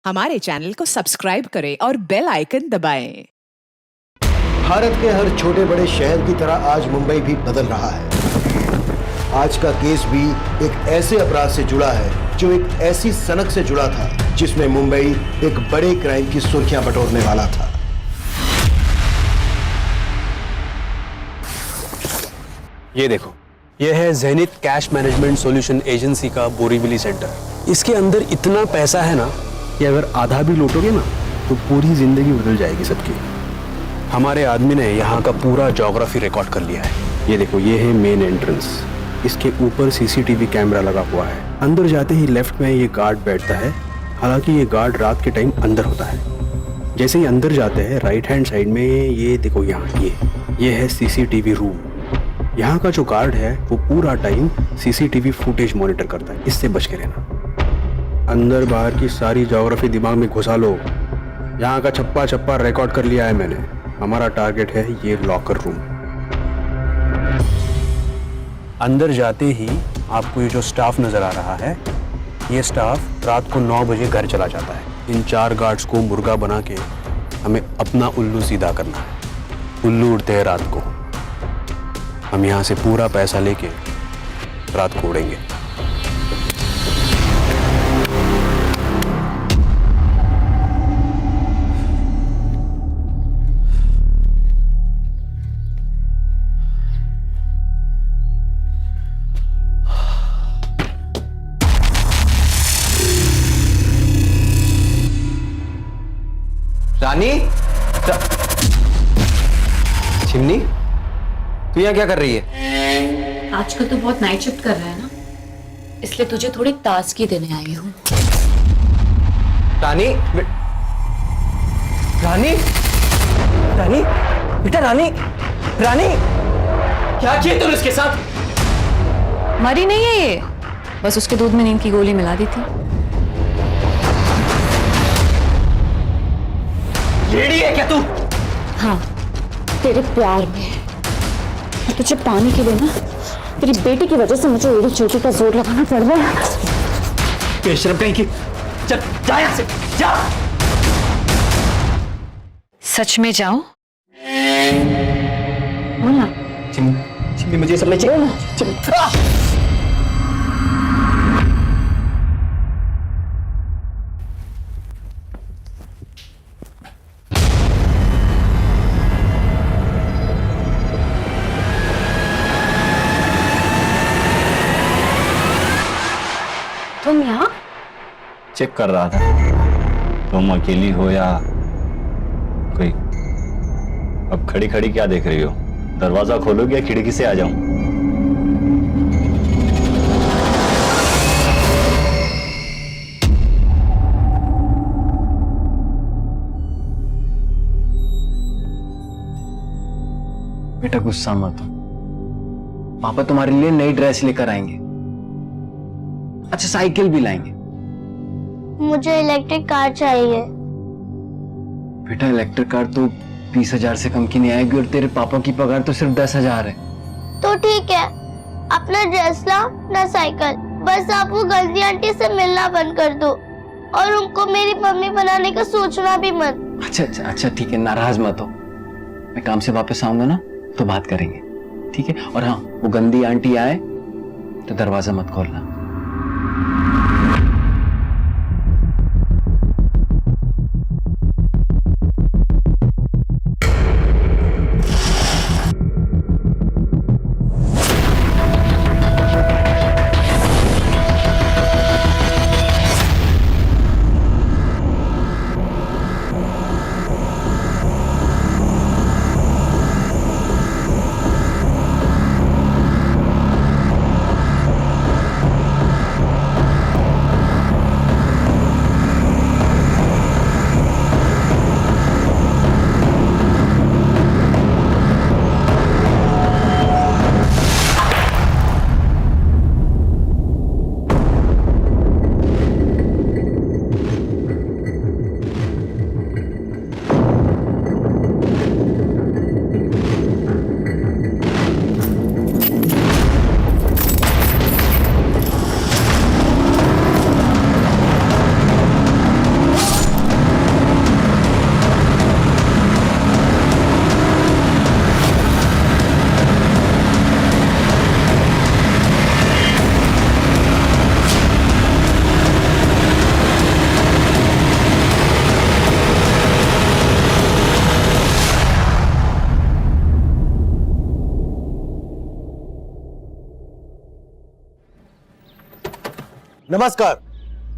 हमारे चैनल को सब्सक्राइब करें और बेल आइकन दबाएं। भारत के हर छोटे बड़े शहर की तरह आज मुंबई भी बदल रहा है। आज का केस भी एक ऐसे अपराध से जुड़ा है जो एक ऐसी सनक से जुड़ा था जिसमें मुंबई एक बड़े क्राइम की सुर्खियां बटोरने वाला था। ये देखो, ये है Zenith cash management solution agency का बोरीवली सेंटर। इसके अंदर इतना पैसा है ना कि अगर आधा भी लूटोगे ना तो पूरी जिंदगी बदल जाएगी सबकी। हमारे आदमी ने यहाँ का पूरा ज्योग्राफी रिकॉर्ड कर लिया है। ये देखो, ये है मेन एंट्रेंस। इसके ऊपर सीसीटीवी कैमरा लगा हुआ है। अंदर जाते ही लेफ्ट में ये गार्ड बैठता है। हालांकि ये गार्ड रात के टाइम अंदर होता है। जैसे ही अंदर जाते हैं राइट हैंड साइड में ये देखो, यहाँ ये है सीसीटीवी रूम। यहाँ का जो गार्ड है वो पूरा टाइम सीसीटीवी फुटेज मॉनिटर करता है। इससे बच के रहना। अंदर बाहर की सारी ज्योग्राफी दिमाग में घुसा लो। यहाँ का छप्पा छप्पा रिकॉर्ड कर लिया है मैंने। हमारा टारगेट है ये लॉकर रूम। अंदर जाते ही आपको ये जो स्टाफ नजर आ रहा है, ये स्टाफ रात को 9 बजे घर चला जाता है। इन 4 गार्ड्स को मुर्गा बना के हमें अपना उल्लू सीधा करना है। उल्लू उड़ते हैं रात को। हम यहाँ से पूरा पैसा लेके रात को उड़ेंगे। रानी, चिमनी, तू यहाँ क्या कर रही है? आजकल तो बहुत नाइट शिफ्ट कर रहा है ना, इसलिए तुझे थोड़ी ताजगी देने आई हूँ। रानी, रानी, रानी, बेटा रानी, रानी, क्या किया तूने इसके साथ? मरी नहीं है ये, बस उसके दूध में नींद की गोली मिला दी थी। रेडी है क्या तू? हाँ, तेरे प्यार में। तुझे पानी के लिए ना, तेरी बेटी की वजह से मुझे उड़ी चोटी का जोर लगाना पड़ रहा है। बेशरम कहीं की, चल जा यहाँ से, जा। सच में जाऊं? बोल ना। चिमनी, मुझे सब में चाहिए। तुम यहाँ? चेक कर रहा था तुम अकेली हो या कोई। अब खड़ी खड़ी क्या देख रही हो? दरवाजा खोलोगे या खिड़की से आ जाऊं? बेटा गुस्सा मत हो, पापा तुम्हारे लिए नई ड्रेस लेकर आएंगे। अच्छा, साइकिल भी लाएंगे। मुझे इलेक्ट्रिक कार चाहिए। बेटा इलेक्ट्रिक कार तो 20,000 से कम की नहीं आएगी और तेरे पापा की पगार तो सिर्फ 10,000 है। तो ठीक है, अपना ड्रेस लाओ ना साइकिल। बस आप वो गंदी आंटी से मिलना बंद कर दो और उनको मेरी मम्मी बनाने का सोचना भी मत। अच्छा ठीक है, नाराज मत हो। मैं काम से वापस आऊंगा ना तो बात करेंगे, ठीक है? और हाँ, वो गंदी आंटी आए तो दरवाजा मत खोलना। नमस्कार,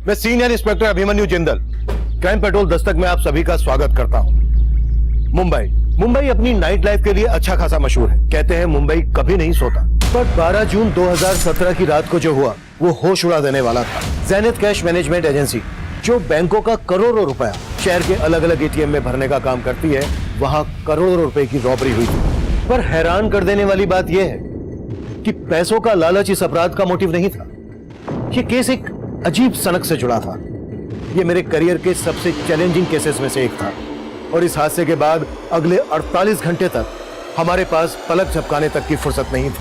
मैं senior inspector Abhimanyu Jindal, crime petrol Dastak में आप सभी का स्वागत करता हूं। मुंबई अपनी नाइट लाइफ के लिए अच्छा खासा मशहूर है। कहते हैं मुंबई कभी नहीं सोता, पर 12 जून 2017 की रात को जो हुआ वो होश उड़ा देने वाला था। ज़ेनिथ कैश मैनेजमेंट एजेंसी, जो बैंकों का करोड़ों रुपया शहर के अलग अलग एटीएम में भरने का काम करती है, वहां करोड़ों रुपए की रॉबरी हुई थी। पर हैरान कर देने वाली बात यह है कि पैसों का लालच इस अपराध का मोटिव नहीं था। ये केस एक अजीब सनक से जुड़ा था। ये मेरे करियर के सबसे चैलेंजिंग केसेस में से एक था, और इस हादसे के बाद अगले 48 घंटे तक हमारे पास पलक झपकाने तक की फुर्सत नहीं थी।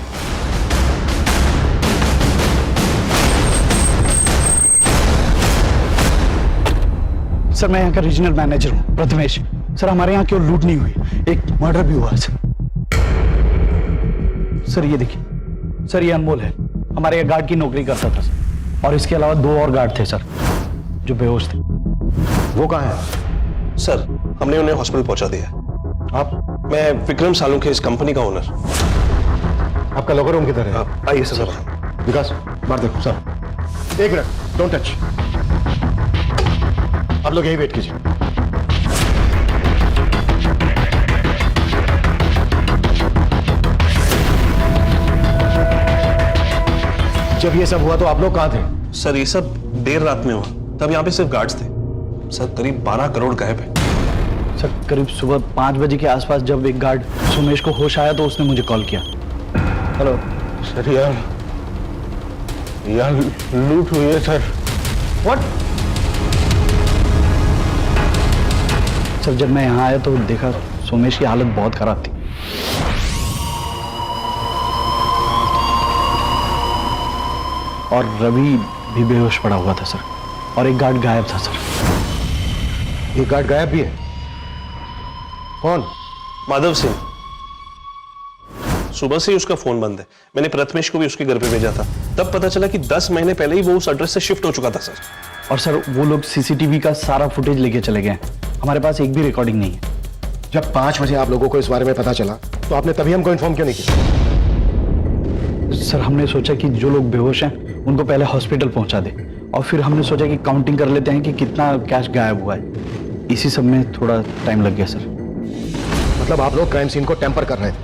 सर, मैं यहाँ का रीजनल मैनेजर हूँ, प्रथमेश। सर, हमारे यहाँ केवल लूट नहीं हुई, एक मर्डर भी हुआ सर। ये देखिए सर, ये अनमोल है, हमारे यहाँ गार्ड की नौकरी करता था सर। और इसके अलावा 2 और गार्ड थे सर, जो बेहोश थे। वो कहाँ है? सर, हमने उन्हें हॉस्पिटल पहुंचा दिया। आप? मैं विक्रम सालुंखे, इस कंपनी का ओनर। आपका लॉकर रूम किधर है? आइए सर। विकास, मार देखो सर। 1 minute, don't touch. आप लोग यही वेट कीजिए। जब ये सब हुआ तो आप लोग कहां थे? सर, ये सब देर रात में हुआ, तब यहाँ पे सिर्फ गार्ड्स थे। सर, करीब 12 करोड़ गायब है। सर, करीब सुबह 5 बजे के आसपास जब एक गार्ड सुमेश को होश आया तो उसने मुझे कॉल किया। हेलो सर, यार लूट हुई है सर। व्हाट? सर, जब मैं यहाँ आया तो देखा सुमेश की हालत बहुत खराब थी। और रवि भी बेहोश पड़ा हुआ था सर, और एक गार्ड गायब था सर। ये गार्ड गायब भी है? कौन? माधव सिंह। सुबह से ही उसका फोन बंद है। मैंने प्रथमेश को भी उसके घर पे भेजा था, तब पता चला कि 10 महीने पहले ही वो उस एड्रेस से शिफ्ट हो चुका था सर। और सर, वो लोग सीसीटीवी का सारा फुटेज लेके चले गए। हमारे पास एक भी रिकॉर्डिंग नहीं है। जब 5 बजे आप लोगों को इस बारे में पता चला तो आपने तभी हमको इन्फॉर्म क्यों नहीं किया? सर, हमने सोचा कि जो लोग बेहोश हैं उनको पहले हॉस्पिटल पहुंचा दे, और फिर हमने सोचा कि काउंटिंग कर लेते हैं कि कितना कैश गायब हुआ है। इसी सब में थोड़ा टाइम लग गया सर। मतलब आप लोग क्राइम सीन को टेम्पर कर रहे थे?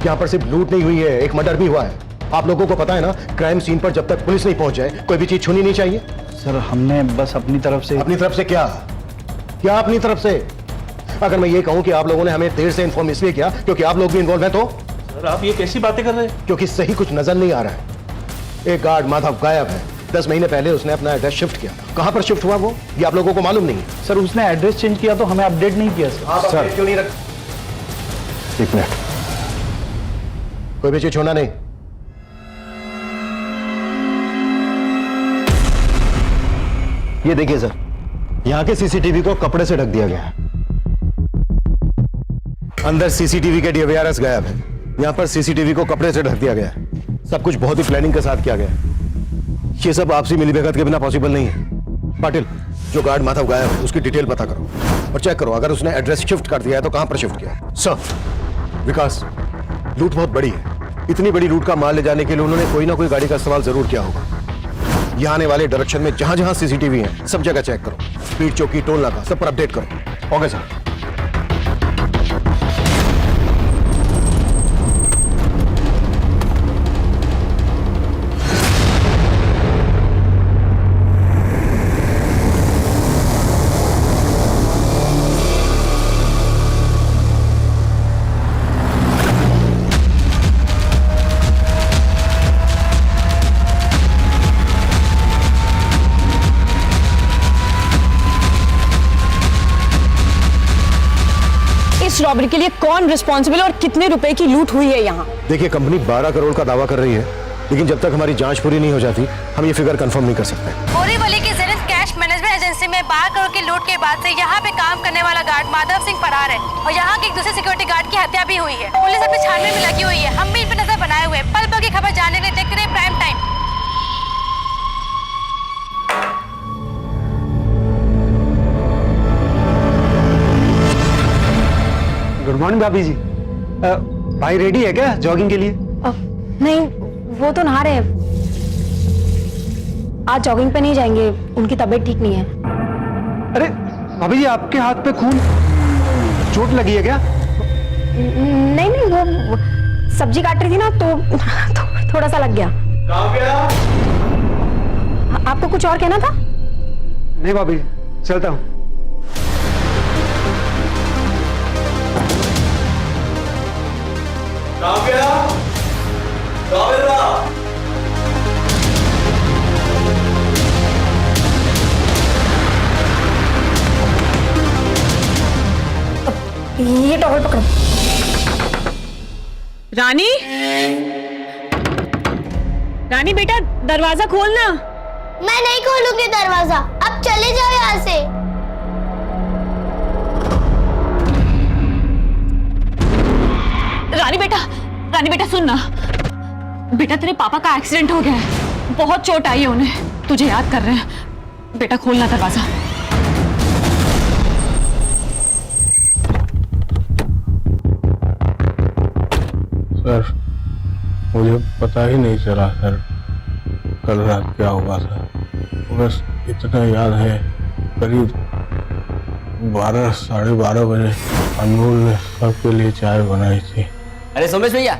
यहाँ पर सिर्फ लूट नहीं हुई है, एक मर्डर भी हुआ है। आप लोगों को पता है ना, क्राइम सीन पर जब तक पुलिस नहीं पहुंच जाए कोई भी चीज छूनी नहीं चाहिए। सर, हमने बस अपनी तरफ से। अपनी तरफ से क्या? क्या अपनी तरफ से? अगर मैं ये कहूं कि आप लोगों ने हमें देर से इन्फॉर्म इसलिए किया क्योंकि आप लोग भी इन्वॉल्व हैं, तो? सर, आप ये कैसी बातें कर रहे हैं? क्योंकि सही कुछ नजर नहीं आ रहा है। एक गार्ड माधव गायब है। 10 महीने पहले उसने अपना एड्रेस शिफ्ट किया। कहां पर शिफ्ट हुआ वो, ये आप लोगों को मालूम नहीं है? सर, उसने एड्रेस चेंज किया तो हमें अपडेट नहीं किया सर। सर क्यों नहीं रख? 1 मिनट, कोई भी चीज छोड़ना नहीं। ये देखिए सर, यहां के सीसीटीवी को कपड़े से ढक दिया गया है। अंदर सीसीटीवी के डीवीआरएस गायब है, यहां पर सीसीटीवी को कपड़े से ढक दिया गया है। सब कुछ बहुत ही प्लानिंग के साथ किया गया है। ये सब आपसी मिलीभगत के बिना पॉसिबल नहीं है। पाटिल, जो गार्ड माधव गायब है उसकी डिटेल पता करो और चेक करो अगर उसने एड्रेस शिफ्ट कर दिया है तो कहां पर शिफ्ट किया है। सर, विकास, लूट बहुत बड़ी है। इतनी बड़ी लूट का माल ले जाने के लिए उन्होंने कोई ना कोई गाड़ी का इस्तेमाल जरूर किया होगा। यहाँ आने वाले डायरेक्शन में जहां जहां सीसीटीवी है सब जगह चेक करो। स्पीड चौकी, टोल नाका, सब पर अपडेट करो। Okay sir. इस रॉबरी के लिए कौन रिस्पॉन्सिबल और कितने रुपए की लूट हुई है यहाँ? देखिए, कंपनी 12 करोड़ का दावा कर रही है, लेकिन जब तक हमारी जांच पूरी नहीं हो जाती हम ये फिगर कंफर्म नहीं कर सकते। बोरीवली की ज़ेनिथ कैश मैनेजमेंट एजेंसी में 12 करोड़ की लूट के बाद से यहाँ पे काम करने वाला गार्ड माधव सिंह फरार है, और यहाँ के एक दूसरे सिक्योरिटी गार्ड की हत्या भी हुई है। पुलिस अपनी छानबीन में लगी हुई है। हम भी इन पर नजर बनाए हुए हैं। पल पल की खबर जानने के लिए देखते रहिए प्राइम टाइम। गुड मॉर्निंग भाभी जी। भाई रेडी है क्या जॉगिंग के लिए? नहीं, वो तो नहा रहे हैं। आज जॉगिंग पे नहीं जाएंगे, उनकी तबीयत ठीक नहीं है। अरे भाभी जी, आपके हाथ पे खून, चोट लगी है क्या? नहीं नहीं, वो सब्जी काट रही थी ना तो थोड़ा सा लग गया। आपको कुछ और कहना था? नहीं भाभी, चलता हूँ। ये टॉवल पकड़ो। रानी, रानी बेटा दरवाजा खोलना। मैं नहीं खोलूंगी दरवाजा, अब चले जाओ यहाँ से। रानी बेटा सुन ना बेटा, तेरे पापा का एक्सीडेंट हो गया है, बहुत चोट आई है उन्हें, तुझे याद कर रहे हैं। बेटा खोलना दरवाजा। सर, मुझे पता ही नहीं चला सर कल रात क्या हुआ था। बस इतना याद है, करीब 12 साढ़े 12 बजे अनमोल ने सबके लिए चाय बनाई थी। अरे सोमेश भैया,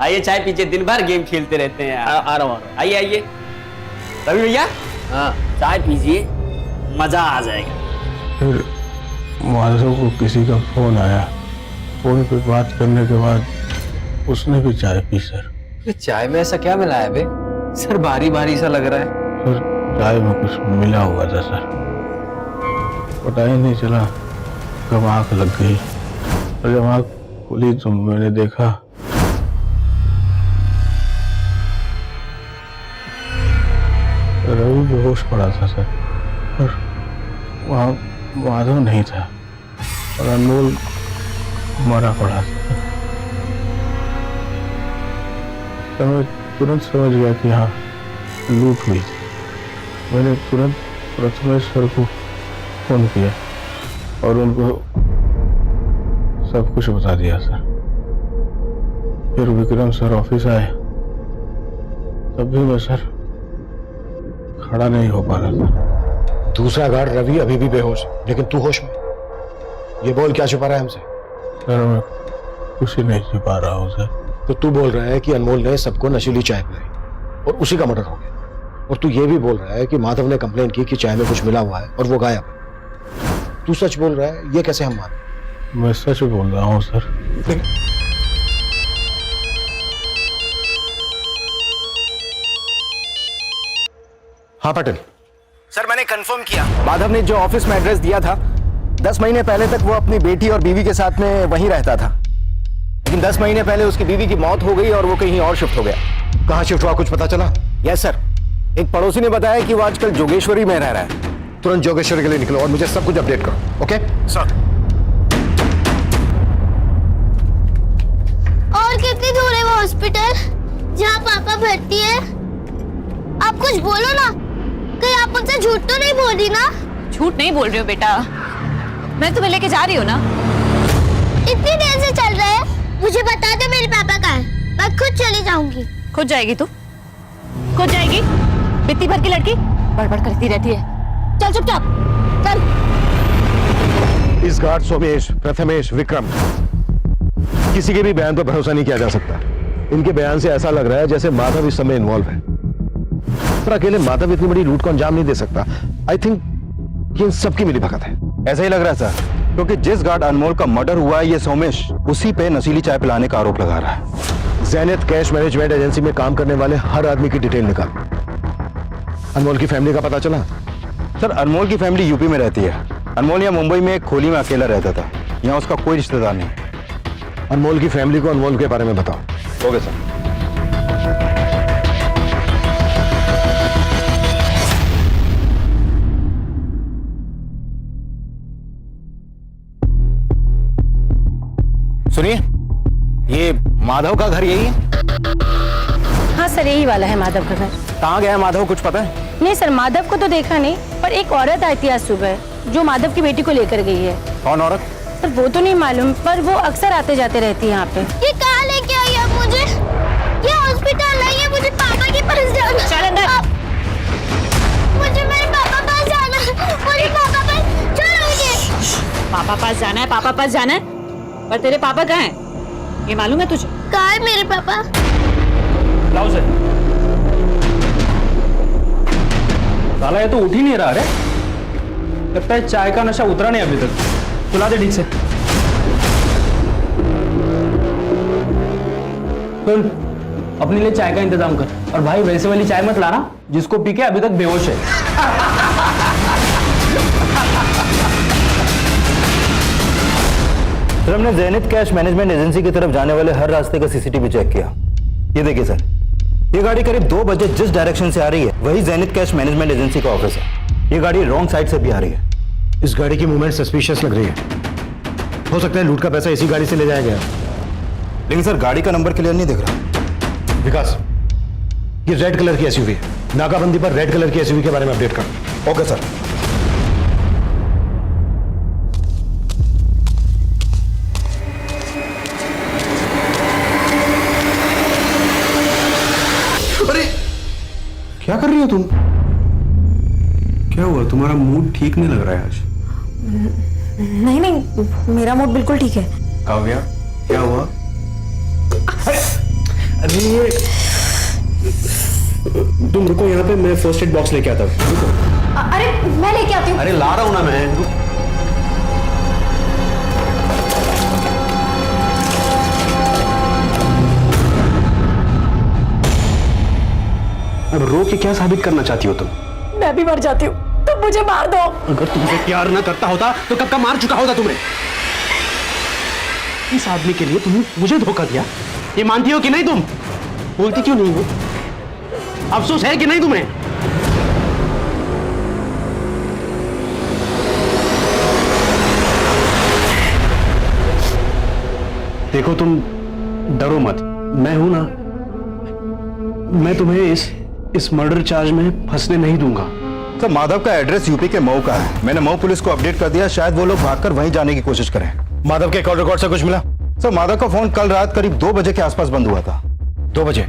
आइए चाय पीजिए, दिन भर गेम खेलते रहते हैं। आ रहा हूँ, आइए आइए। रवि भैया, हाँ चाय पीजिए, मजा आ जाएगा। फिर माधव को किसी का फोन आया, फोन पे बात करने के बाद उसने भी चाय पी सर। चाय में ऐसा क्या मिला है बे? सर भारी भारी सा लग रहा है। सर चाय में कुछ मिला हुआ था सर, पता ही नहीं चला कब आंख लग गई, और जब आंख खुली तो मैंने देखा रवि बेहोश पड़ा था सर, और वहाँ माधव नहीं था और अनमोल मरा पड़ा था। तो मैं तुरंत समझ गया कि हाँ लूट हुई थी। मैंने तुरंत प्रथमेश सर को फोन किया और उनको सब कुछ बता दिया सर। फिर विक्रम सर ऑफिस आए, तब भी मैं सर खड़ा नहीं हो पा रहा था। दूसरा गार्ड रवि अभी भी बेहोश है, लेकिन तू होश में। ये बोल क्या छुपा रहा है हमसे? सर मैं कुछ ही नहीं छुपा रहा हूँ सर। तो तू बोल रहा है कि अनमोल ने सबको नशीली चाय पिलाई और उसी का मर्डर हो गया, और तू ये भी बोल रहा है कि माधव ने कंप्लेन की कि चाय में कुछ मिला हुआ है और वो गायब है। तू सच बोल रहा है, ये कैसे हम माने? मैं सच बोल रहा हूँ सर। हाँ पटेल सर, मैंने कंफर्म किया, माधव ने जो ऑफिस में एड्रेस दिया था 10 महीने पहले तक वो अपनी बेटी और बीवी के साथ में वहीं रहता था, लेकिन 10 महीने पहले उसकी बीवी की मौत हो गई और वो कहीं और शिफ्ट हो गया। कहाँ शिफ्ट हुआ, कुछ पता चला? यस सर, एक पड़ोसी ने बताया कि वो आजकल जोगेश्वरी में रह रहा है। तुरंत जोगेश्वरी के लिए निकलो और मुझे सब कुछ अपडेट करो। Okay sir. और कितनी दूर है वो हॉस्पिटल जहाँ पापा भर्ती है? आप कुछ बोलो ना, कहीं आप मुझसे झूठ तो नहीं बोल रही ना? झूठ नहीं बोल रही हूँ बेटा, मैं तुम्हें लेके जा रही हूँ ना। इतनी देर से चल रहा है, मुझे बता दो मेरे पापा कहाँ है, मैं खुद चली जाऊंगी। खुद जाएगी तू? खुद जाएगी? बित्ती भर की लड़की बड़बड़ करती रहती है। चल चुपचाप चल। इस गार्ड सोमेश, प्रथमेश, विक्रम, किसी के भी बयान पर भरोसा नहीं किया जा सकता। इनके बयान से ऐसा लग रहा है जैसे माधव इस समय इन्वॉल्व है, पर अकेले माधव इतनी बड़ी लूट को अंजाम नहीं दे सकता। आई थिंक कि इन सबकी मिलीभगत है। ऐसा ही लग रहा है सर, क्योंकि जिस गार्ड अनमोल का मर्डर हुआ है ये सोमेश उसी पे नशीली चाय पिलाने का आरोप लगा रहा है। ज़ैनित कैश मैनेजमेंट एजेंसी में काम करने वाले हर आदमी की डिटेल निकाल। अनमोल की फैमिली का पता चला? सर अनमोल की फैमिली यूपी में रहती है। अनमोल यहाँ मुंबई में एक खोली में अकेला रहता था, यहाँ उसका कोई रिश्तेदार नहीं। अनमोल की फैमिली को अनमोल के बारे में बताओ। Okay sir. सुनिए, ये माधव का घर यही है? हाँ सर, यही वाला है माधव का घर। कहाँ गया माधव, कुछ पता है? नहीं सर, माधव को तो देखा नहीं, पर एक औरत आई थी आज सुबह जो माधव की बेटी को लेकर गई है। कौन औरत? सर वो तो नहीं मालूम, पर वो अक्सर आते जाते रहती है यहाँ पे। ये कहाँ लेके आई है मुझे? ये हॉस्पिटल नहीं है, मुझे पापा के पास जाना। चल अंदर। मुझे पापा पर छोड़ोगे? पापा पास जाना है, पापा पास जाना है। पर तेरे पापा कहाँ हैं? ये मालूम है तुझे? कहाँ है मेरे पापा? लाओ से। साला ये तो उठ ही नहीं रहा रे। लगता है चाय का नशा उतरा नहीं अभी तक। सुला दे ठीक से। सुन, अपने लिए चाय का इंतजाम कर। और भाई वैसे वाली चाय मत लाना जिसको पी के अभी तक बेहोश है। सर हमने ज़ेनिथ कैश मैनेजमेंट एजेंसी की तरफ जाने वाले हर रास्ते का सीसीटीवी चेक किया। ये देखिए सर, ये गाड़ी करीब 2 बजे जिस डायरेक्शन से आ रही है वही ज़ेनिथ कैश मैनेजमेंट एजेंसी का ऑफिस है। ये गाड़ी रॉन्ग साइड से भी आ रही है। इस गाड़ी की मूवमेंट सस्पिशियस लग रही है। हो सकता है लूट का पैसा इसी गाड़ी से ले जाया गया। लेकिन सर गाड़ी का नंबर क्लियर नहीं दिख रहा। विकास, ये रेड कलर की एसयूवी है। नाकाबंदी पर रेड कलर की एसयूवी के बारे में अपडेट कर। Okay sir. अरे क्या कर रही हो तुम? क्या हुआ? तुम्हारा मूड ठीक नहीं लग रहा है आज। नहीं नहीं, मेरा मूड बिल्कुल ठीक है। काव्या, क्या हुआ? अरे तुम रुको यहाँ पे, मैं फर्स्ट एड बॉक्स लेके आता हूँ। अरे मैं लेके आती हूँ। अरे ला रहा हूँ ना मैं। अब रो के क्या साबित करना चाहती हो तुम? मैं भी मर जाती हूँ, तुम मुझे मार दो। अगर तुमसे प्यार ना करता होता तो कब का मार चुका होता तुम्हें। इस आदमी के लिए तुमने मुझे धोखा दिया, ये मानती हो कि नहीं? तुम बोलती क्यों नहीं हो? अफसोस है कि नहीं तुम्हें? देखो तुम डरो मत, मैं हूं ना। मैं तुम्हें इस मर्डर चार्ज में फंसने नहीं दूंगा। सर माधव का एड्रेस यूपी के मऊ का है। मैंने मऊ पुलिस को अपडेट कर दिया, शायद वो लोग भागकर वहीं जाने की कोशिश करें। माधव के कॉल रिकॉर्ड से कुछ मिला? सर माधव का फोन कल रात करीब 2 बजे के आसपास बंद हुआ था। 2 बजे?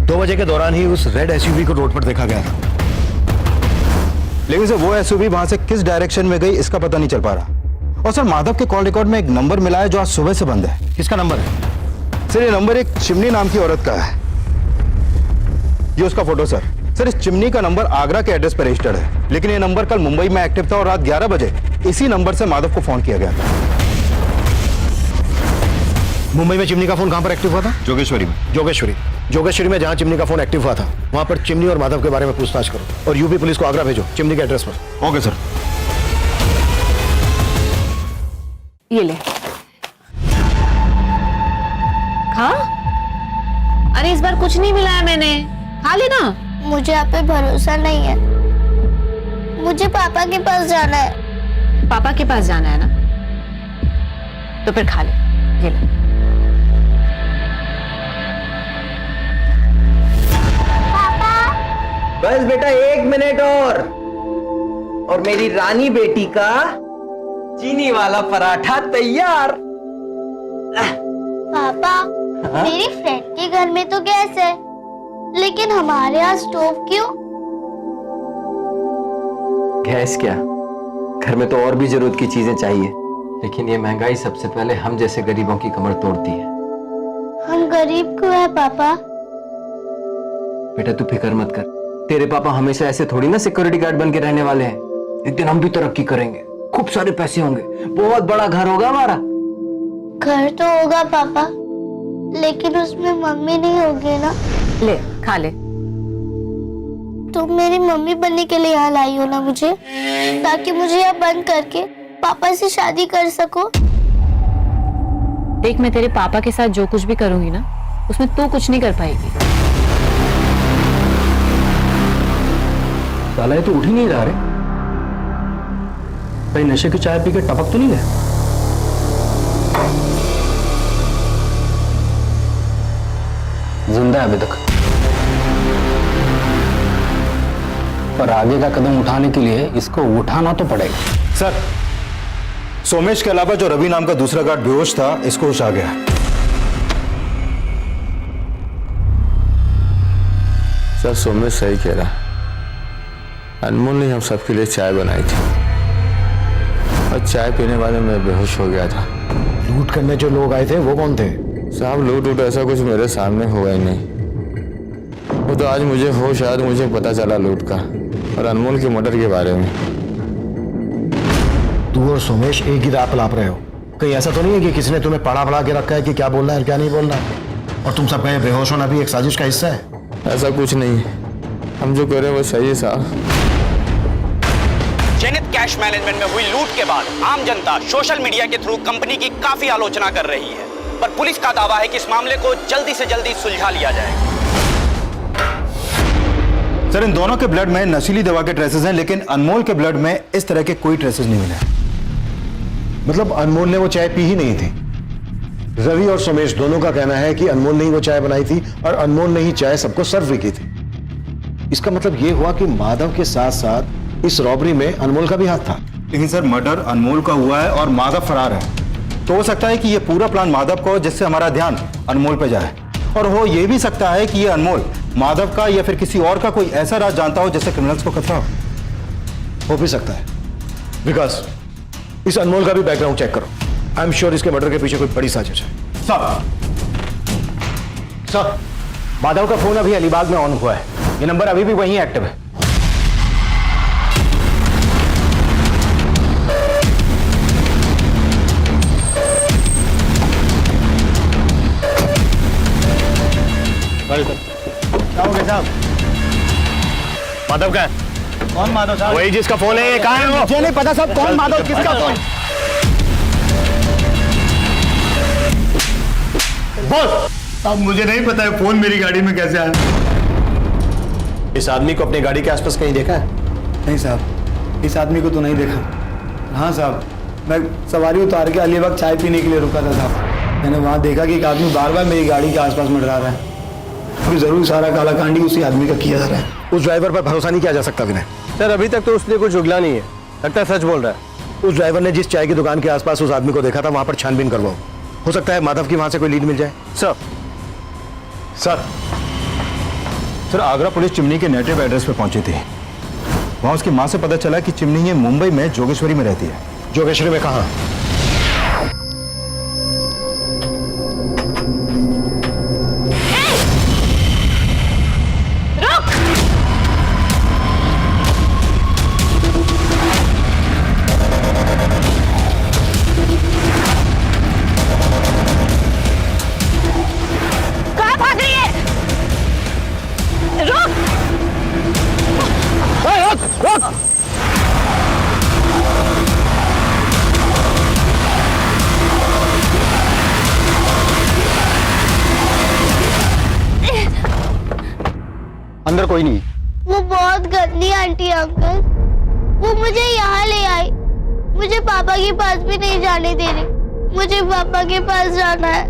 2 बजे के दौरान ही उस रेड एसयूवी को रोड पर देखा गया था। लेकिन सर वो एसयूवी वहां से किस डायरेक्शन में गई इसका पता नहीं चल पा रहा। और सर माधव के कॉल रिकॉर्ड में एक नंबर मिला है जो आज सुबह से बंद है। किसका नंबर है? सर ये नंबर एक चिमनी नाम की औरत का है। ये उसका फोटो सर। सर इस चिमनी का नंबर आगरा के एड्रेस पर रजिस्टर्ड है, लेकिन ये नंबर कल मुंबई में एक्टिव था और रात 11 बजे इसी नंबर से माधव को फोन किया गया था। मुंबई में चिमनी का फोन कहां पर एक्टिव हुआ था? जोगेश्वरी में। जोगेश्वरी में जहां चिमनी का फोन एक्टिव हुआ था वहां पर चिमनी और माधव के बारे में पूछताछ करो और यूपी पुलिस को आगरा भेजो चिमनी के एड्रेस पर। Okay sir. ये ले खा। अरे इस बार कुछ नहीं मिला है मैंने, खा लेना। मुझे आप पे भरोसा नहीं है, मुझे पापा के पास जाना है। पापा के पास जाना है ना, तो फिर खा ले। ये ले। बस बेटा 1 मिनट और मेरी रानी बेटी का चीनी वाला पराठा तैयार। पापा, मेरी फ्रेंड के घर में तो गैस है, लेकिन हमारे यहाँ स्टोव क्यों? गैस क्या, घर में तो और भी जरूरत की चीजें चाहिए, लेकिन ये महंगाई सबसे पहले हम जैसे गरीबों की कमर तोड़ती है। हम गरीब क्यों है पापा? बेटा तू फिक्र मत कर, तेरे पापा हमेशा ऐसे थोड़ी ना सिक्योरिटी गार्ड बन के रहने वाले हैं। एक दिन हम भी तरक्की करेंगे, खूब सारे पैसे होंगे, बहुत बड़ा घर होगा हमारा। घर तो होगा पापा, लेकिन उसमें मम्मी नहीं होगी ना। ले खा ले। तुम मेरी मम्मी बनने के लिए यहाँ लाई हो ना मुझे, ताकि मुझे यहाँ बंद करके पापा से शादी कर सको। देख मैं तेरे पापा के साथ जो कुछ भी करूंगी ना, उसमें तू कुछ नहीं कर पाएगी। साला ये तो उठ ही नहीं रहा रे। कहीं नशे की चाय पी के टपक तो नहीं गया? जिंदा है अभी तक, पर आगे का कदम उठाने के लिए इसको उठाना तो पड़ेगा। सर सोमेश के अलावा जो रवि नाम का दूसरा गार्ड बेहोश था, इसको होश आ गया। सर सोमेश सही कह रहा, अनमोल ने हम सबके लिए चाय बनाई थी और चाय पीने वाले मैं बेहोश हो गया था। लूट करने जो लोग आए थे वो कौन थे? साहब लूट ऐसा कुछ मेरे सामने हुआ ही नहीं। वो तो आज मुझे होश आया तो मुझे पता चला लूट का और अनमोल के मर्डर के बारे में। तू और सोमेश एक ही रात लाप रहे हो, कहीं ऐसा तो नहीं है कि किसी ने तुम्हें पढ़ा के रखा है कि क्या बोलना है और क्या नहीं बोलना है, और तुम सब कहे बेहोश होना भी एक साजिश का हिस्सा है? ऐसा कुछ नहीं है, हम जो कर रहे हैं वो सही है साहब। जेनिथ कैश मैनेजमेंट में हुई लूट के बाद आम जनता सोशल मीडिया के थ्रू कंपनी की काफी आलोचना कर रही है, पर पुलिस का दावा है कि इस मामले को जल्दी से जल्दी सुलझा लिया जाएगा। सर, इन दोनों के ब्लड में नशीली दवा के ट्रेसेस हैं, लेकिन अनमोल के ब्लड में इस तरह के कोई ट्रेसेस नहीं मिले। मतलब अनमोल ने वो चाय पी ही नहीं थी? रवि और सोमेश दोनों का कहना है कि अनमोल ने ही वो चाय बनाई थी और अनमोल ने ही चाय सबको सर्व भी की थी। इसका मतलब ये हुआ कि माधव के साथ साथ इस रॉबरी में अनमोल का भी हाथ था। लेकिन सर, मर्डर अनमोल का हुआ है और माधव फरार है, तो हो सकता है कि ये पूरा प्लान माधव को, जिससे हमारा ध्यान अनमोल पे जाए। और हो ये भी सकता है कि ये अनमोल माधव का या फिर किसी और का कोई ऐसा राज जानता हो जिससे क्रिमिनल्स को खतरा हो भी सकता है। विकास, इस अनमोल का भी बैकग्राउंड चेक करो। आई एम श्योर इसके मर्डर के पीछे कोई बड़ी साजिश है। सर, माधव का फोन अभी अलीबाग में ऑन हुआ है, ये नंबर अभी भी वहीं एक्टिव है। क्या हो गया साहब? माधव का है? कौन माधव साहब? वही जिसका फोन है। ये कहाँ है वो? मुझे नहीं पता साहब, कौन माधव, किसका फोन? बोल। अब मुझे नहीं पता है फोन मेरी गाड़ी में कैसे आया। इस आदमी को अपनी गाड़ी के आसपास कहीं देखा है? नहीं साहब, इस आदमी को तो नहीं देखा। हाँ साहब, मैं सवारी उतार के अलीबाग चाय पीने के लिए रुका था साहब। मैंने वहाँ देखा कि एक आदमी बार बार मेरी गाड़ी के आसपास मंडरा रहा है। तो जरूर सारा कालाकांडी उसी आदमी का किया जा रहा है। उस ड्राइवर पर भरोसा नहीं किया जा सकता विनय। सर, अभी तक तो उसने कुछ उगला नहीं है, लगता है सच बोल रहा है। उस ड्राइवर ने जिस चाय की दुकान के आसपास उस आदमी को देखा था, वहां पर छानबीन करवाओ। हो सकता है माधव की वहां से कोई लीड मिल जाए। सर, आगरा पुलिस चिमनी के नेटिव एड्रेस पे पहुंची थी। वहां उसकी मां से पता चला कि चिमनी ये मुंबई में जोगेश्वरी में रहती है। जोगेश्वरी में कहां? अंदर कोई नहीं। वो बहुत गंदी आंटी अंकल, वो मुझे यहाँ ले आई, मुझे पापा के पास भी नहीं जाने दे रही। मुझे पापा के पास जाना है।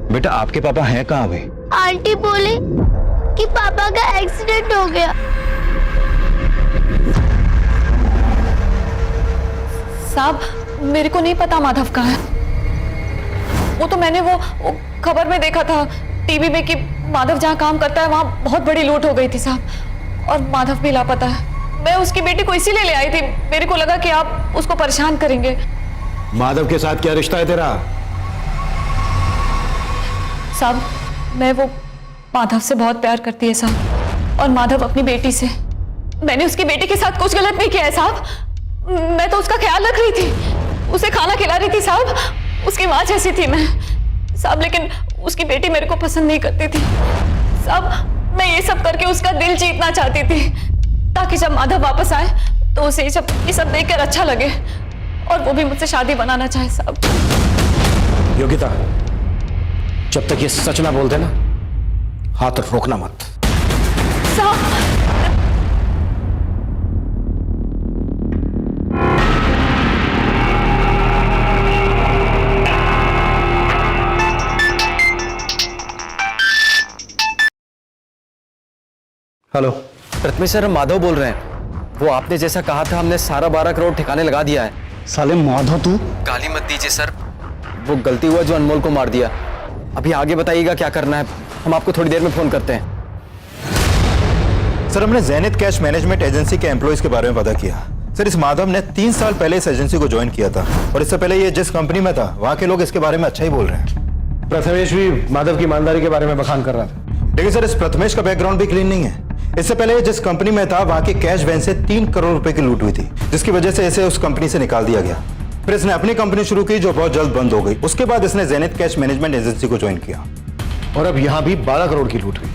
बेटा, आपके पापा हैं कहाँ अभी? आंटी बोली कि पापा का एक्सीडेंट हो गया। साहब, मेरे को नहीं पता माधव कहाँ है। वो तो मैंने वो खबर में देखा था टीवी में कि माधव जहाँ काम करता है वहाँ बहुत बड़ी लूट हो गई थी साहब, और माधव भी लापता है। मैं उसकी बेटी को इसीलिए ले आई थी, मेरे को लगा कि आप उसको परेशान करेंगे। माधव के साथ क्या रिश्ता है तेरा? साहब, मैं वो माधव से बहुत प्यार करती है साहब, और माधव अपनी बेटी से। मैंने उसकी बेटी के साथ कुछ गलत नहीं किया है साहब। मैं तो उसका ख्याल रख रही थी, उसे खाना खिला रही थी साहब, उसकी माँ जैसी थी मैं साहब। लेकिन उसकी बेटी मेरे को पसंद नहीं करती थी साहब। मैं ये सब करके उसका दिल जीतना चाहती थी, ताकि जब माधव वापस आए तो उसे ये सब देखकर अच्छा लगे, और वो भी मुझसे शादी बनाना चाहे साहब। योगिता, जब तक ये सच ना बोलते ना, हाथ रोकना मत। साहब, हेलो प्रथमेश सर, माधव बोल रहे हैं। वो आपने जैसा कहा था, हमने सारा 12 करोड़ ठिकाने लगा दिया है। साले माधव, तू गाली मत दीजिए सर, वो गलती हुआ जो अनमोल को मार दिया। अभी आगे बताइएगा क्या करना है, हम आपको थोड़ी देर में फोन करते हैं। सर हमने ज़ेनिथ कैश मैनेजमेंट एजेंसी के एम्प्लॉयज के बारे में पता किया। सर इस माधव ने 3 साल पहले इस एजेंसी को ज्वाइन किया था और इससे पहले ये जिस कंपनी में था वहां के लोग इसके बारे में अच्छा ही बोल रहे हैं। प्रथमेश भी माधव की ईमानदारी के बारे में बखान कर रहा था। लेकिन सर इस प्रथमेश का बैकग्राउंड भी क्लीन नहीं है। इससे पहले जिस कंपनी में था वहां के कैश वैन से 3 करोड़ रुपए की लूट हुई थी, जिसकी वजह से इसे उस कंपनी से निकाल दिया गया। फिर इसने अपनी कंपनी शुरू की जो बहुत जल्द बंद हो गई। उसके बाद इसने ज़ेनिथ कैश मैनेजमेंट एजेंसी को ज्वाइन किया और अब यहां भी 12 करोड़ की लूट हुई।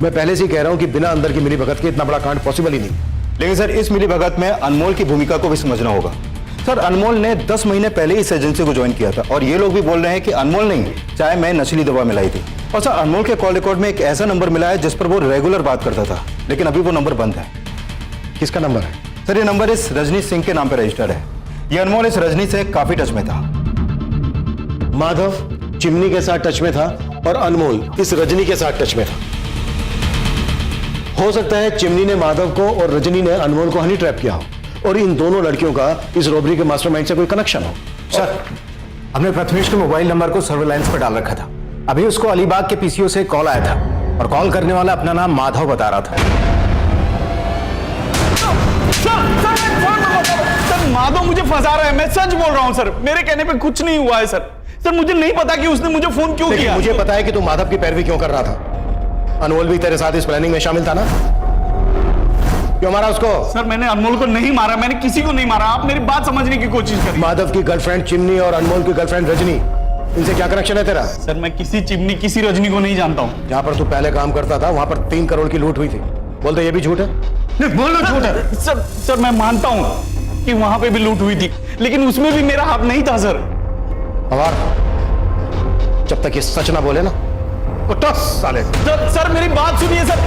मैं पहले से ही कह रहा हूं कि बिना अंदर की मिलीभगत के इतना बड़ा कांड पॉसिबल ही नहीं। लेकिन सर इस मिलीभगत में अनमोल की भूमिका को भी समझना होगा। सर अनमोल ने 10 महीने पहले इस एजेंसी को ज्वाइन किया था और ये लोग भी बोल रहे हैं कि अनमोल नहीं, चाहे मैं नशीली दवा मिलाई थी। और सर अनमोल के कॉल रिकॉर्ड में एक ऐसा नंबर मिला है जिस पर वो रेगुलर बात करता था, लेकिन अभी वो नंबर बंद है। किसका नंबर है? सर ये नंबर इस रजनी सिंह के नाम पर रजिस्टर्ड है। ये अनमोल इस रजनी से काफी टच में था। माधव चिमनी के साथ टच में था और अनमोल इस रजनी के साथ टच में था। हो सकता है चिमनी ने माधव को और रजनी ने अनमोल को हनी ट्रैप किया हो और इन दोनों लड़कियों का इस रॉबरी के मास्टरमाइंड से कोई कनेक्शन हो। सर हमने प्रथमेश के मोबाइल नंबर को सर्विलांस पर डाल रखा था। अभी उसको अलीबाग के पीसीओ से कॉल आया था और कॉल करने वाला अपना नाम माधव बता रहा था। सर माधव मुझे फंसा रहा है, मैं सच बोल रहा हूं सर, मेरे कहने पे कुछ नहीं हुआ है सर। सर मुझे नहीं पता कि उसने मुझे फोन क्यों किया। मुझे पता है कि तू माधव की पैरवी क्यों कर रहा था। अनमोल भी तेरे साथ इस प्लानिंग में शामिल था ना? क्यों मारा उसको? सर मैंने अनमोल को नहीं मारा, मैंने किसी को नहीं मारा। आप मेरी बात समझने की कोशिश करिए। माधव की गर्लफ्रेंड चिमनी और अनमोल की गर्लफ्रेंड रजनी, इनसे क्या कनेक्शन है तेरा? सर मैं किसी चिमनी किसी रजनी को नहीं जानता हूँ। जहां पर तू पहले काम करता था वहां पर 3 करोड़ की लूट हुई थी। बोलते ये भी झूठ है? नहीं बोलो झूठ है। सर मैं मानता हूँ कि वहां पे भी लूट हुई थी, लेकिन उसमें भी मेरा हाथ नहीं था सर। पवार जब तक ये सच ना बोले ना तो साले। सर मेरी बात सुनिए सर।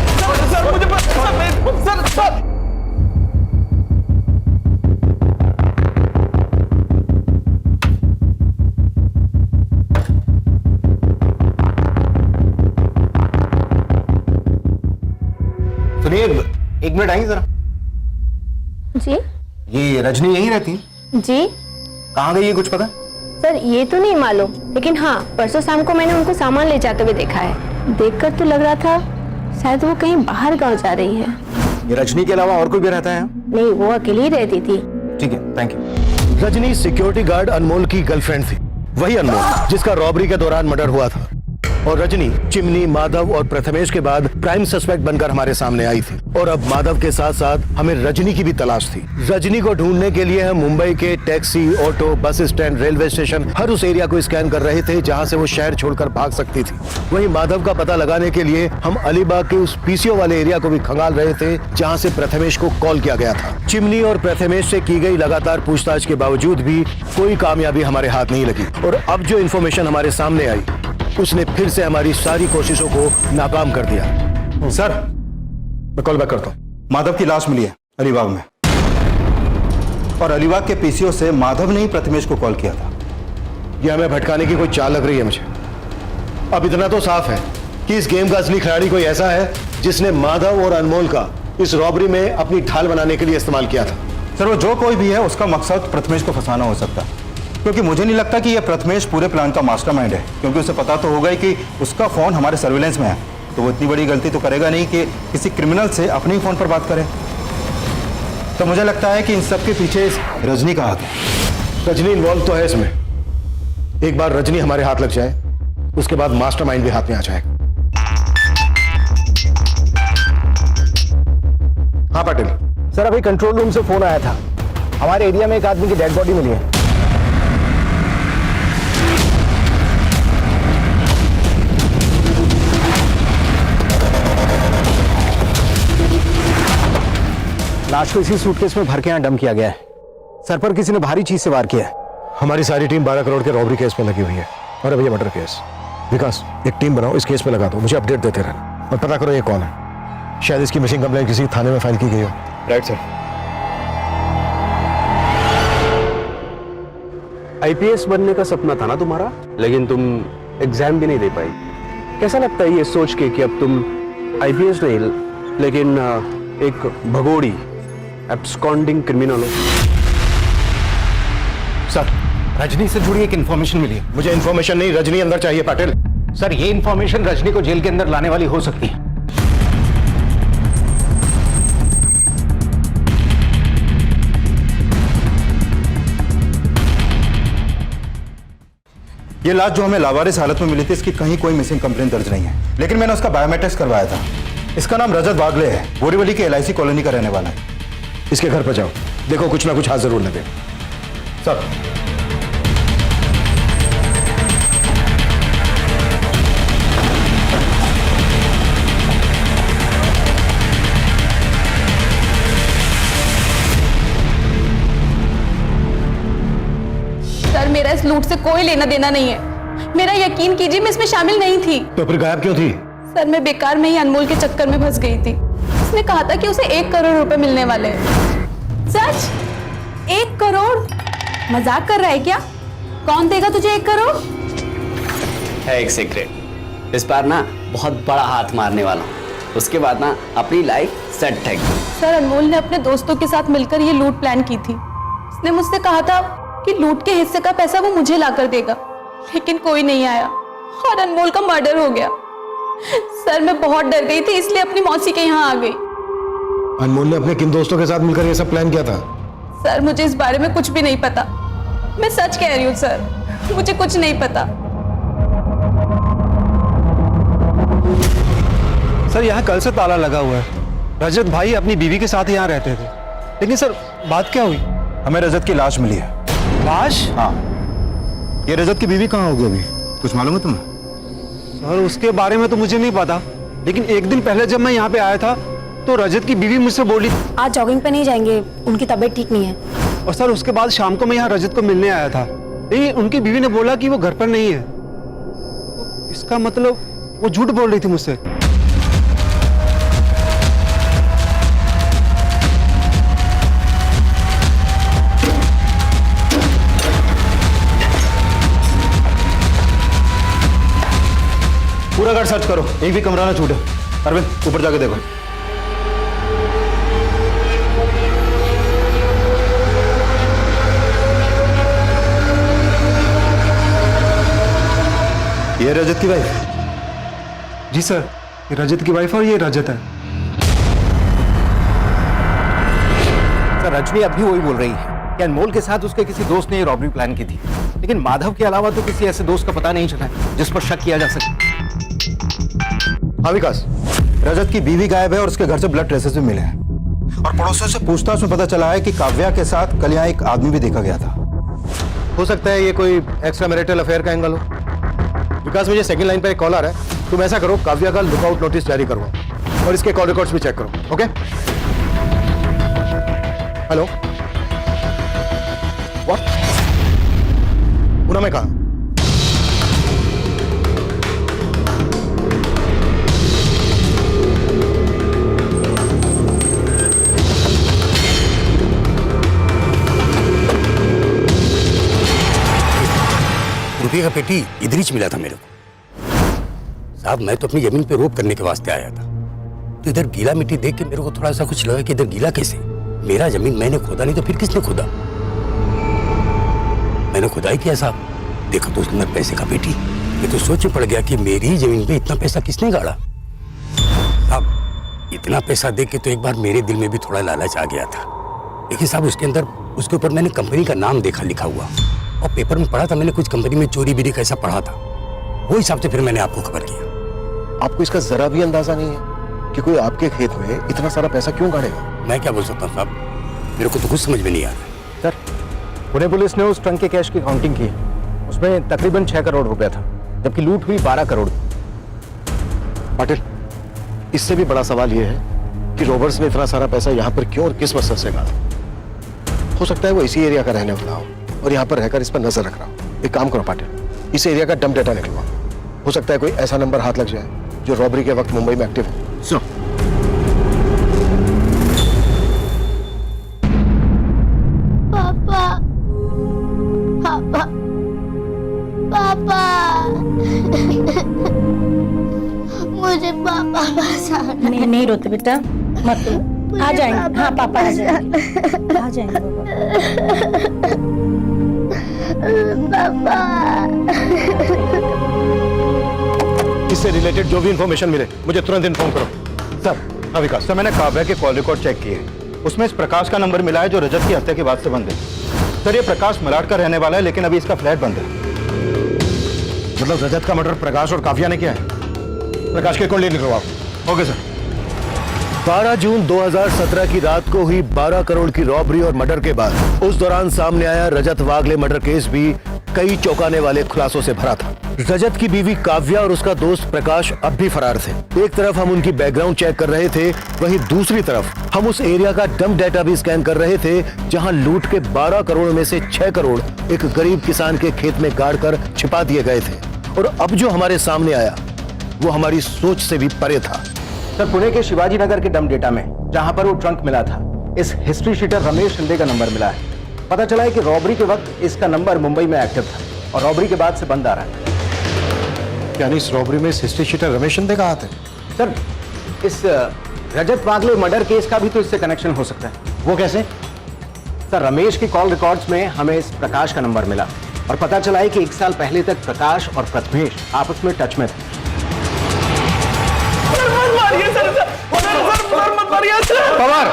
सर मुझे सर सुनिए, 1 मिनट आएंगे जरा। जी ये रजनी यहीं रहती है? जी कहाँ गई है कुछ पता? सर ये तो नहीं मालूम, लेकिन हाँ परसों शाम को मैंने उनको सामान ले जाते हुए देखा है। देखकर तो लग रहा था शायद वो कहीं बाहर गांव जा रही है। ये रजनी के अलावा और कोई भी रहता है? नहीं, वो अकेली ही रहती थी। ठीक है, thank you. Rajni security guard Anmol की गर्लफ्रेंड थी। वही अनमोल जिसका रॉबरी के दौरान मर्डर हुआ था। और रजनी चिमनी, माधव और प्रथमेश के बाद प्राइम सस्पेक्ट बनकर हमारे सामने आई थी। और अब माधव के साथ साथ हमें रजनी की भी तलाश थी। रजनी को ढूंढने के लिए हम मुंबई के taxi, auto, bus stand, railway station, हर उस एरिया को स्कैन कर रहे थे जहां से वो शहर छोड़कर भाग सकती थी। वहीं माधव का पता लगाने के लिए हम अलीबाग के उस पीसीओ वाले एरिया को भी खंगाल रहे थे जहां से प्रथमेश को कॉल किया गया था। चिमनी और प्रथमेश से की गई लगातार पूछताछ के बावजूद भी कोई कामयाबी हमारे हाथ नहीं लगी। और अब जो इन्फॉर्मेशन हमारे सामने आई उसने फिर से हमारी सारी कोशिशों को नाकाम कर दिया। सर मैं कॉल बैक करता हूँ। माधव की लाश मिली है अलीबाग में और अलीबाग के पीसीओ से माधव ने ही प्रथमेश को कॉल किया था। यह हमें भटकाने की कोई चाल लग रही है मुझे। अब इतना तो साफ है कि इस गेम का असली खिलाड़ी कोई ऐसा है जिसने माधव और अनमोल का इस रॉबरी में अपनी ढाल बनाने के लिए इस्तेमाल किया था। सर वो जो कोई भी है उसका मकसद प्रथमेश को फंसाना हो सकता है, क्योंकि मुझे नहीं लगता कि यह प्रथमेश पूरे प्लान का मास्टरमाइंड है, क्योंकि उसे पता तो होगा ही कि उसका फोन हमारे सर्विलेंस में है, तो वो इतनी बड़ी गलती तो करेगा नहीं कि किसी क्रिमिनल से अपने ही फोन पर बात करे। तो मुझे लगता है कि इन सब के पीछे रजनी का हाथ है। रजनी इन्वॉल्व तो है इसमें। एक बार रजनी हमारे हाथ लग जाए उसके बाद मास्टरमाइंड भी हाथ में आ जाएगा। हाँ पाटिल सर, अभी कंट्रोल रूम से फोन आया था। हमारे एरिया में एक आदमी की डेड बॉडी मिली है। लाश को इसी सूटकेस में भर के यहाँ डंप किया गया है। सर पर किसी ने भारी चीज से वार किया है। हमारी सारी टीम 12 करोड़ के रॉबरी केस में लगी हुई है और अब ये मर्डर केस। विकास एक टीम बनाओ, इस केस पे लगा दो, मुझे अपडेट देते रहना और पता करो ये कौन है। शायद इसकी मिसिंग कंप्लेंट किसी थाने में फाइल की गई हो। Right sir. आईपीएस बनने का सपना था ना तुम्हारा, लेकिन तुम एग्जाम भी नहीं दे पाई। कैसा लगता है ये सोच के कि अब तुम आईपीएस नहीं लेकिन एक भगोड़ी एब्सकॉन्डिंग क्रिमिनल हो? सर रजनी से जुड़ी एक इंफॉर्मेशन मिली है। मुझे इंफॉर्मेशन नहीं, रजनी अंदर चाहिए पाटिल। सर ये इंफॉर्मेशन रजनी को जेल के अंदर लाने वाली हो सकती है। ये लाश जो हमें लावारिस हालत में मिली थी, इसकी कहीं कोई मिसिंग कंप्लेंट दर्ज नहीं है, लेकिन मैंने उसका बायोमेट्रिक्स करवाया था। इसका नाम रजत बागले है, बोरीवली के LIC कॉलोनी का रहने वाला है। इसके घर पर जाओ, देखो कुछ ना कुछ हाथ जरूर लगे। सर, सर मेरा इस लूट से कोई लेना देना नहीं है। मेरा यकीन कीजिए मैं इसमें शामिल नहीं थी। तो फिर गायब क्यों थी? सर मैं बेकार में ही अनमोल के चक्कर में फंस गई थी। उसने कहा था कि उसे 1 करोड़ रुपए मिलने वाले हैं। सच? 1 करोड़? मजाक कर रहा है क्या? कौन देगा तुझे 1 करोड़? है एक सीक्रेट, इस बार ना बहुत बड़ा हाथ मारने वाला हूँ, उसके बाद ना अपनी लाइफ सेट है। सर अनमोल ने अपने दोस्तों के साथ मिलकर ये लूट प्लान की थी। उसने मुझसे कहा था कि लूट के हिस्से का पैसा वो मुझे लाकर देगा, लेकिन कोई नहीं आया और अनमोल का मर्डर हो गया। सर मैं बहुत डर गई थी, इसलिए अपनी मौसी के यहाँ आ गई। अनमोल ने अपने किन दोस्तों के साथ मिलकर ये सब प्लान किया था? सर मुझे इस बारे में कुछ भी नहीं पता, मैं सच कह रही हूँ सर, मुझे कुछ नहीं पता। सर यहाँ कल से ताला लगा हुआ है। रजत भाई अपनी बीवी के साथ यहाँ रहते थे, लेकिन सर बात क्या हुई? हमें रजत की लाश मिली है। लाश? हाँ। ये रजत की बीवी कहाँ होगी अभी, कुछ मालूम है तुम्हें? सर उसके बारे में तो मुझे नहीं पता, लेकिन एक दिन पहले जब मैं यहाँ पे आया था तो रजत की बीवी मुझसे बोली आज जॉगिंग पे नहीं जाएंगे, उनकी तबीयत ठीक नहीं है। और सर उसके बाद शाम को मैं यहाँ रजत को मिलने आया था, लेकिन उनकी बीवी ने बोला कि वो घर पर नहीं है। तो इसका मतलब वो झूठ बोल रही थी मुझसे। पूरा घर सर्च करो, एक भी कमरा ना छूटे। अरविंद ऊपर जाके देखो। ये रजत की वाइफ? जी सर, ये रजत की वाइफ और ये रजत है। सर रजनी अब भी वही बोल रही है कि अनमोल के साथ उसके किसी दोस्त ने ये रॉबरी प्लान की थी, लेकिन माधव के अलावा तो किसी ऐसे दोस्त का पता नहीं चला है जिस पर शक किया जा सके। हाँ विकास, रजत की बीवी गायब है और उसके घर से ब्लड ट्रेसेस भी मिले हैं, और पड़ोसियों से पूछताछ में पता चला है कि काव्या के साथ कल यहाँ एक आदमी भी देखा गया था। हो सकता है ये कोई एक्स्ट्रा मैरिटल अफेयर का एंगल हो। विकास मुझे सेकंड लाइन पर एक कॉल आ रहा है, तुम ऐसा करो काव्या का लुकआउट नोटिस जारी करवाओ और इसके कॉल रिकॉर्ड्स भी चेक करो। ओके? Hello, what? पूना में कहा? रुपये का पेटी इधर ही मिला था मेरे को। साहब मैं तो अपनी जमीन पे रोक करने के वास्ते आया था, तो इधर गीला मिट्टी देख के मेरे को थोड़ा सा कुछ लगा कि इधर गीला कैसे? मेरा जमीन मैंने खोदा नहीं तो फिर किसने खोदा? मैंने खुदाई किया साहब, देखा तो उसके अंदर पैसे का पेटी। ये तो सोच पड़ गया कि मेरी जमीन पे इतना पैसा किसने गाड़ा। साहब इतना पैसा देख के तो एक बार मेरे दिल में भी थोड़ा लालच आ गया था, लेकिन साहब उसके अंदर उसके ऊपर मैंने कंपनी का नाम देखा लिखा हुआ, और पेपर में पढ़ा था मैंने कुछ कंपनी में चोरी बिरी कैसा पढ़ा था, वो हिसाब से फिर मैंने आपको खबर किया। आपको इसका जरा भी अंदाजा नहीं है कि कोई आपके खेत में इतना सारा पैसा क्यों गाड़ेगा? मैं क्या बोल सकता हूँ साहब, मेरे को तो कुछ समझ में नहीं आ रहा। सर पुणे पुलिस ने उस ट्रंक के कैश की काउंटिंग की, उसमें तकरीबन 6 करोड़ रुपया था, जबकि लूट हुई 12 करोड़। पाटिल, इससे भी बड़ा सवाल यह है कि रॉबर्स ने इतना सारा पैसा यहाँ पर क्यों और किस मकसद से गाड़ा। हो सकता है वो इसी एरिया का रहने वाला हो और यहाँ पर रहकर इस पर नजर रख रहा हूँ। एक काम करो पाटिल, इस एरिया का डंप डेटा निकलवाओ, हो सकता है कोई ऐसा नंबर हाथ लग जाए जो रॉबरी के वक्त मुंबई में एक्टिव है। सुनो, पापा, पापा, पापा, मुझे पापा बचाना। नहीं रोते बेटा, मत रो, आ जाएंगे। हाँ पापा आ जाएंगे, आ जाएंगे पापा। इससे रिलेटेड जो भी इंफॉर्मेशन मिले मुझे तुरंत इन्फॉर्म करो। सर, हाँ विकास सर, मैंने काव्या के कॉल रिकॉर्ड चेक किए, उसमें इस प्रकाश का नंबर मिला है जो रजत की हत्या के बाद से बंद है। सर ये प्रकाश मलाड का रहने वाला है, लेकिन अभी इसका फ्लैट बंद है। मतलब रजत का मर्डर प्रकाश और काव्या ने किया है? प्रकाश के कौन ले निकलो आप। Okay sir. 12 जून 2017 की रात को हुई 12 करोड़ की रॉबरी और मर्डर के बाद उस दौरान सामने आया रजत वागले मर्डर केस भी कई चौंकाने वाले खुलासों से भरा था। रजत की बीवी काव्या और उसका दोस्त प्रकाश अब भी फरार थे। एक तरफ हम उनकी बैकग्राउंड चेक कर रहे थे, वहीं दूसरी तरफ हम उस एरिया का डंप डेटा भी स्कैन कर रहे थे जहां लूट के 12 करोड़ में से 6 करोड़ एक गरीब किसान के खेत में गाड़ कर छिपा दिए गए थे। और अब जो हमारे सामने आया वो हमारी सोच से भी परे था। सर, पुणे के शिवाजी नगर के डंप डेटा में जहां पर वो ट्रंक मिला था, इस हिस्ट्री शीटर रमेश शिंदे का नंबर मिला है। पता चला है कि रॉबरी के वक्त इसका नंबर मुंबई में एक्टिव था और रॉबरी के बाद से बंद आ रहा है। यानी इस रॉबरी में इस हिस्ट्री शीटर रमेश शिंदे का हाथ है? सर, इस रजत वागले मर्डर केस का भी तो इससे कनेक्शन हो सकता है। वो कैसे? सर, रमेश की कॉल रिकॉर्ड्स में हमें इस प्रकाश का नंबर मिला और पता चला है कि 1 साल पहले तक प्रकाश और प्रथमेश आपस में टच में थे। पवार!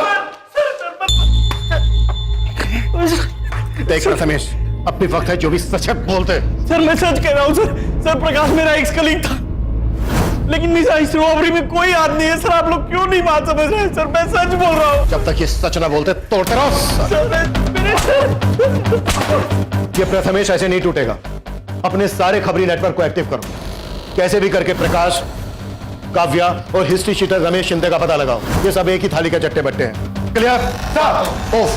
देख प्रथमेश, अपनी वक्त है, जो भी सच है बोलते। सर मैं सच कह रहा हूँ सर। सर प्रकाश मेरा एक्स कलीग था, लेकिन इस रॉबरी में कोई हाथ नहीं है। सर आप लोग क्यों नहीं बात समझ रहे? सर मैं सच बोल रहा हूँ। जब तक ये सच ना बोलते तोड़ते रहो। ये प्रथमेश ऐसे नहीं टूटेगा। अपने सारे खबरी नेटवर्क को एक्टिव करो। कैसे भी करके प्रकाश, काव्या और हिस्ट्री शीटर रमेश शिंदे का पता लगाओ। ये सब एक ही थाली के चट्टे बट्टे हैं। क्लियर? ऑफ।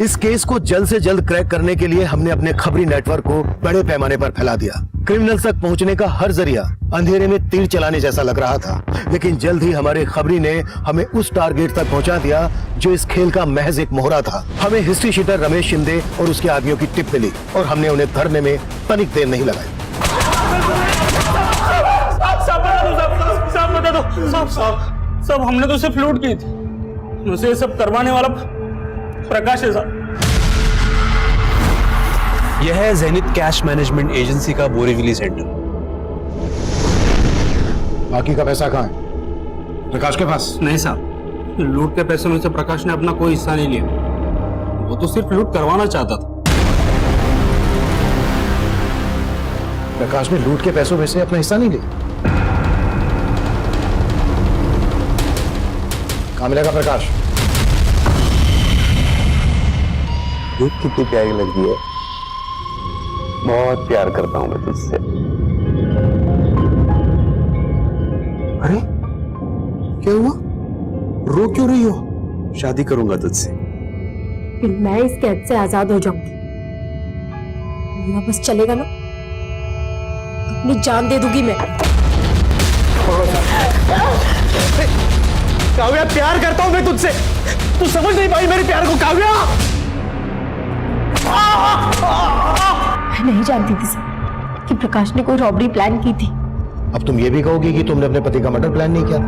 इस केस को जल्द से जल्द क्रैक करने के लिए हमने अपने खबरी नेटवर्क को बड़े पैमाने पर फैला दिया। क्रिमिनल्स तक पहुंचने का हर जरिया अंधेरे में तीर चलाने जैसा लग रहा था, लेकिन जल्द ही हमारे खबरी ने हमें उस टारगेट तक पहुंचा दिया जो इस खेल का महज एक मोहरा था। हमें हिस्ट्री शीटर रमेश शिंदे और उसके आदमियों की टिप मिली और हमने उन्हें धरने में तनिक देर नहीं लगाई। सब हमने तो सिर्फ लूट की थी, मुझसे ये सब करवाने वाला प्रकाश है साहब। यह है ज़ेनिथ कैश मैनेजमेंट एजेंसी का बोरीवली सेंटर। बाकी का पैसा कहाँ है? प्रकाश के पास? नहीं साहब, लूट के पैसों में से प्रकाश ने अपना कोई हिस्सा नहीं लिया। वो तो सिर्फ लूट करवाना चाहता था। प्रकाश ने लूट के पैसों में से अपना हिस्सा नहीं लिया? कहाँ मिलेगा प्रकाश? कितनी प्यारी लगी है। बहुत प्यार करता हूं मैं तुझसे। अरे क्या हुआ? रो क्यों रही हो? शादी करूंगा तुझसे। फिर मैं इस कैद से आजाद हो जाऊंगी। मेरा बस चलेगा ना, अपनी जान दे दूंगी मैं। काव्या प्यार करता हूं मैं तुझसे, तू समझ नहीं पाई मेरे प्यार को काव्या। मैं नहीं जानती थी सर कि प्रकाश ने कोई रॉबरी प्लान की थी। अब तुम ये भी कहोगी कि तुमने अपने पति का मर्डर प्लान नहीं किया था?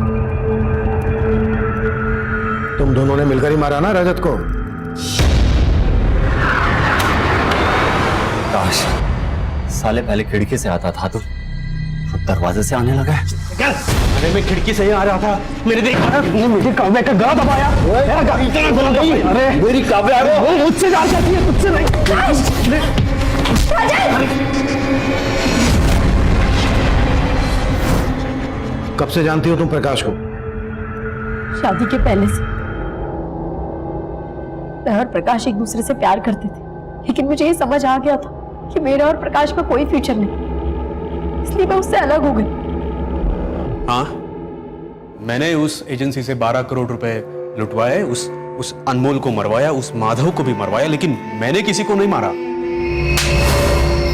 तुम दोनों ने मिलकर ही मारा ना रजत को? काश साले पहले खिड़की से आता था तो दरवाजे से आने लगा है। अरे मैं खिड़की से ही आ रहा था, मेरे मुझे काव्या का गला दबाया। अरे मेरी काव्या मुझसे जा सकती है, तुझसे नहीं। कब से जानती हो तुम प्रकाश को? शादी के पहले से। मैं और प्रकाश एक दूसरे से प्यार करते थे, लेकिन मुझे ये समझ आ गया था कि मेरा और प्रकाश का कोई फ्यूचर नहीं, इसलिए मैं उससे अलग हो गई। हाँ, मैंने उस एजेंसी से 12 करोड़ रुपए लुटवाए, उस अनमोल को मरवाया, उस माधव को भी मरवाया, लेकिन मैंने किसी को नहीं मारा।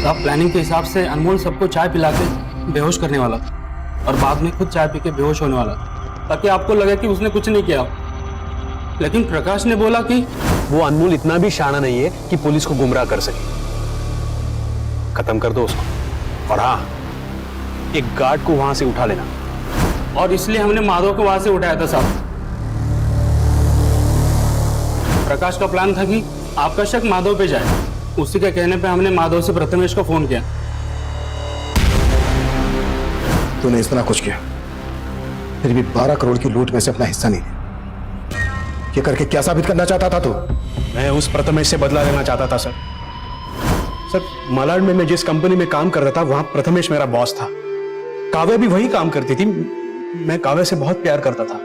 आप प्लानिंग के हिसाब से अनमोल सबको चाय पिला के बेहोश करने वाला था और बाद में खुद चाय पी के बेहोश होने वाला था, ताकि आपको लगे कि उसने कुछ नहीं किया। लेकिन प्रकाश ने बोला कि वो अनमोल इतना भी शाना नहीं है कि पुलिस को गुमराह कर सके। खत्म कर दो उसको। और हाँ, एक गार्ड को वहां से उठा लेना। और इसलिए हमने माधव को वहां से उठाया था साहब। प्रकाश का प्लान था कि आपका शक माधव पे जाए। उसी के कहने पे हमने माधव से प्रथमेश को फोन किया। तूने इतना कुछ किया, फिर भी 12 करोड़ की लूट में से अपना हिस्सा नहीं लिया। ये करके क्या साबित करना चाहता था तू? मैं उस प्रथमेश से बदला लेना चाहता था सर। सर, मालाड में मैं जिस कंपनी में काम कर रहा था वहां प्रथमेश मेरा बॉस था। काव्या भी वही काम करती थी। मैं काव्या से बहुत प्यार करता था।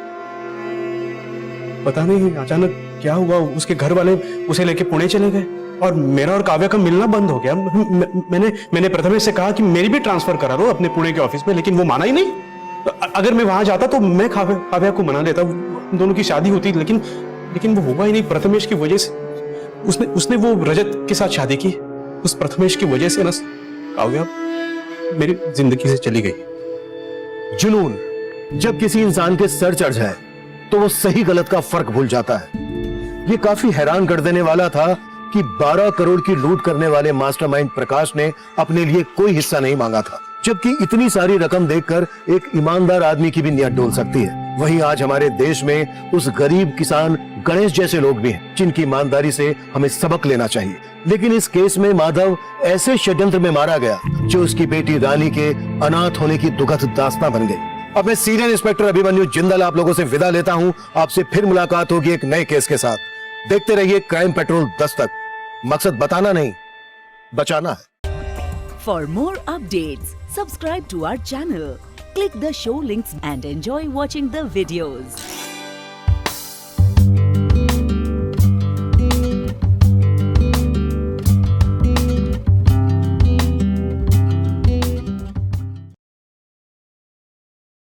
पता नहीं अचानक क्या हुआ, उसके घर वाले उसे लेके पुणे चले गए और मेरा और काव्या का मिलना बंद हो गया। मैंने प्रथमेश से कहा कि मेरी भी ट्रांसफर करा दो अपने पुणे के ऑफिस में, लेकिन वो माना ही नहीं। अगर मैं वहां जाता तो मैं काव्या को मना लेता, दोनों की शादी होती, लेकिन वो हुआ ही नहीं। प्रथमेश की वजह से उसने वो रजत के साथ शादी की। उस प्रथमेश की वजह से ना काव्या मेरी जिंदगी से चली गई। जुनून जब किसी इंसान के सर चढ़ जाए तो वो सही गलत का फर्क भूल जाता है। ये काफी हैरान कर देने वाला था कि 12 करोड़ की लूट करने वाले मास्टरमाइंड प्रकाश ने अपने लिए कोई हिस्सा नहीं मांगा था, जबकि इतनी सारी रकम देखकर एक ईमानदार आदमी की भी नियत डोल सकती है। वहीं आज हमारे देश में उस गरीब किसान गणेश जैसे लोग भी हैं जिनकी ईमानदारी से हमें सबक लेना चाहिए। लेकिन इस केस में माधव ऐसे षड्यंत्र में मारा गया जो उसकी बेटी रानी के अनाथ होने की दुखद दास्तां बन गई। अब मैं सीनियर इंस्पेक्टर अभिमन्यु जिंदल आप लोगों से विदा लेता हूं। आपसे फिर मुलाकात होगी एक नए केस के साथ। देखते रहिए क्राइम पेट्रोल 10 तक। मकसद बताना नहीं, बचाना है। For more updates, subscribe to our channel, click the show links and enjoy watching the videos.